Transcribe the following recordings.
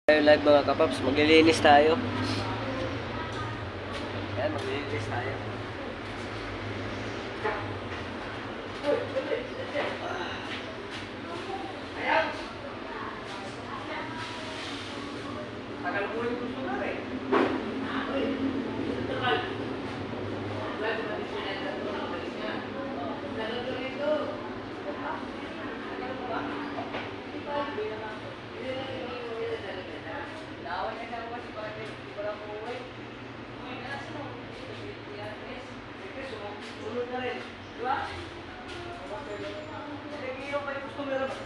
Live mga kapaps, maglilinis tayo. Ayan, maglilinis tayo. Tagal mo yung gusto na rin.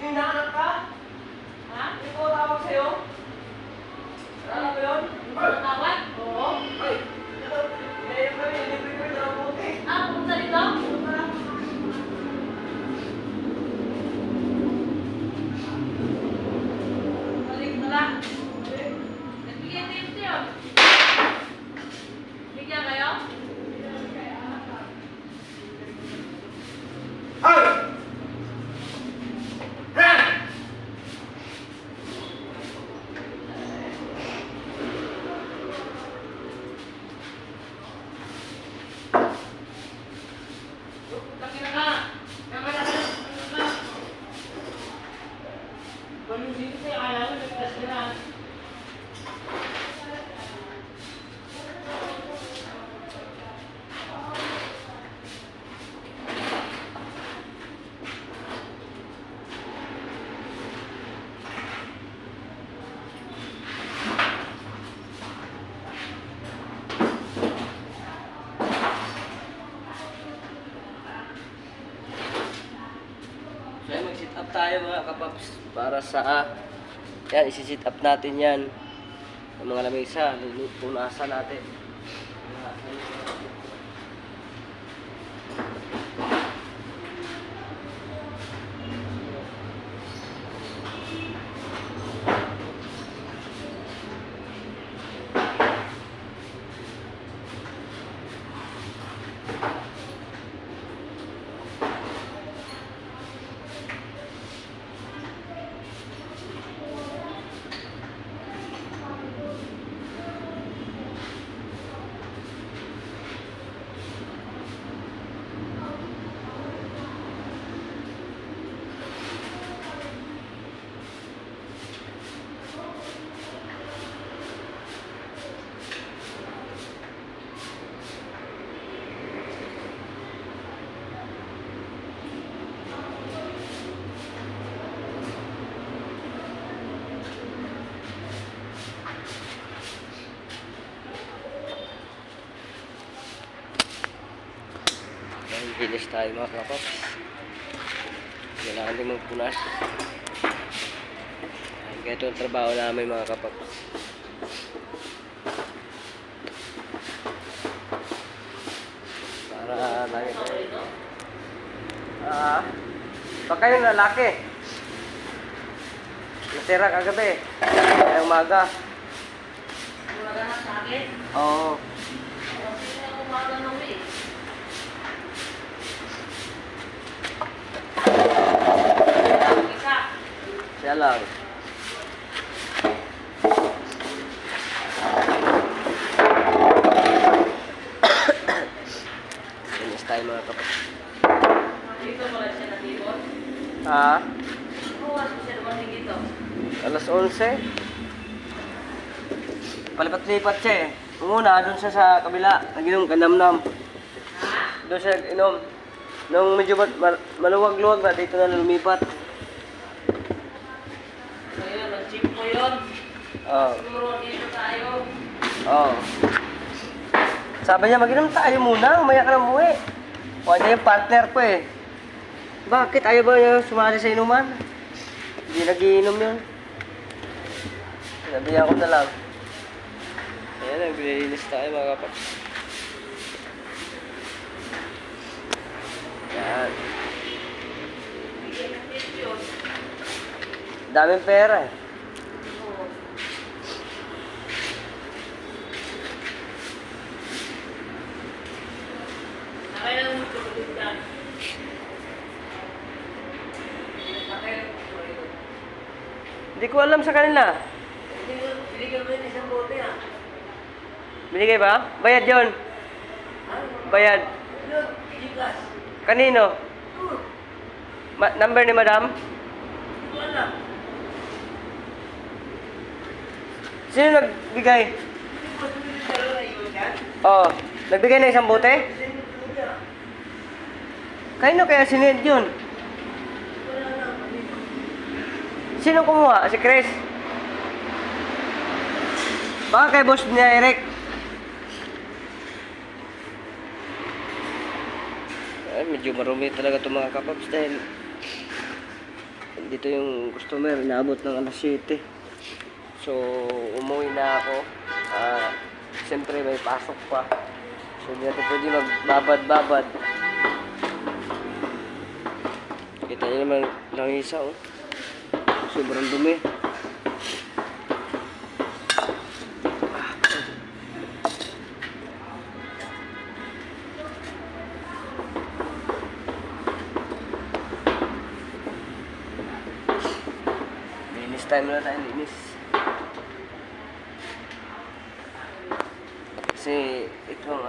Hinahanap ka? Ha? Hindi ko tawag sa'yo? Ano ba yun? Tawag? Oo. Ay! Ngayon kami, libre ko yung nabuti. Pumunta dito? Balik na lang. Nagbigay tayo ito yun. Bigyan kayo? Ay! So, mag-sit up tayo mga kapaps para sa yan, isi-sit up natin yan ang mga lamesa, punasan natin. Linis tayo mga kapaps. Kailangan din magpunas. Kaya ito ang trabaho namin mga kapaps. Para lagi tayo. Baka kayong lalaki. Nasira kagabi. Ay umaga. Umaga na sa akin? Oo. Kasi na umaga na uwi. Siya lang. Linis tayo mga kapatid. Dito pala siya natipon? Bukas siya dumating dito. Alas 11. Palipat-lipat siya eh. Una, doon siya sa kabila. Nag-inom ka nam-nam. Doon siya nag-inom. Nung medyo maluwag-luwag na, dito na lumipat. So yun, nag-chip ko yun. Oo. Siguro dito tayo. Oo. Sabi niya, mag-inom tayo muna. Umaya ka na umuwi. Kuha niya yung partner ko eh. Bakit? Ayaw ba niya sumali sa inuman? Hindi nag-iinom yun. Sinabihan ko na lang. Ayan, naglilinis tayo mga kapag. Yan. Daming pera eh. Nakailan mo ito ulit dyan? Hindi ko alam sa kanila. Hindi mo Binigay ba? Bayad yon. Bayad. Kanino? Number ni madam? Sino nagbigay? Oo. Nagbigay na isang bote? Kanino kaya sinend yun? Sino kumuha? Si Chris? Baka kay boss niya Eric. Ay, medyo marumi talaga itong mga kapaps dahil dito yung customer, inaabot ng alas 7. So, umuwi na ako. Siyempre, may pasok pa. So, hindi natin pwede magbabad-babad. Kita niyo naman lang isa, oh. Sobrang dumi. Linis time na tayo, linis. Kasi itong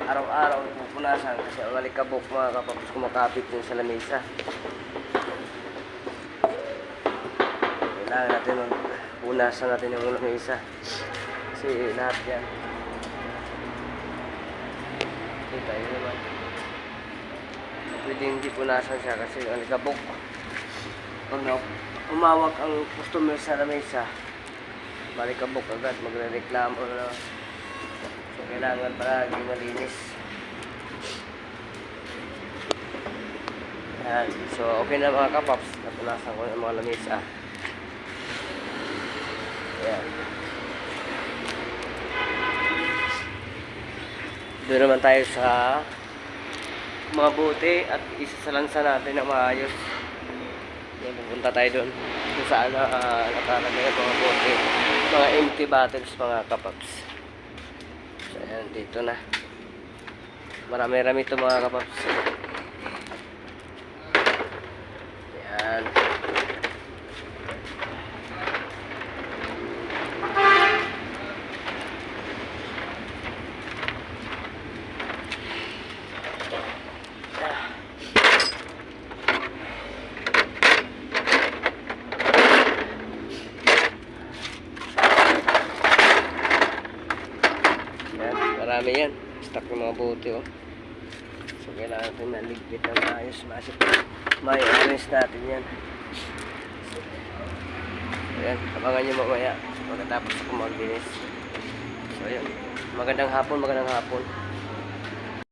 araw-araw pupunasan kasi ang alikabok mga kapapos kumakapit yun sa lamesa. Kailangan natin punasan natin yung lamesa kasi lahat yan. Kita yun naman. Pwede hindi punasan siya kasi ang alikabok. Pag umawak ang customer sa lamesa, malikabok agad, magre-reklamo na. So, kailangan palagi malinis. Yan. So, okay na mga kapaps. Napunasan ko ng mga lamesa. Yan. Doon naman tayo sa mga bote at isasalansa natin na maayos. Yan, pupunta tayo doon kung saan nakalagay ang mga bote, mga empty bottles mga kapaps. So ayan, dito na marami-rami ito mga kapaps. Yan. Marami yan. Stock ng mga bote, oh. So, kailangan natin naligpit ng maayos. May arrange natin yan. So, ayan. Abangan nyo mamaya. Pagkatapos ako maglinis. So, ayan. Magandang hapon, magandang hapon.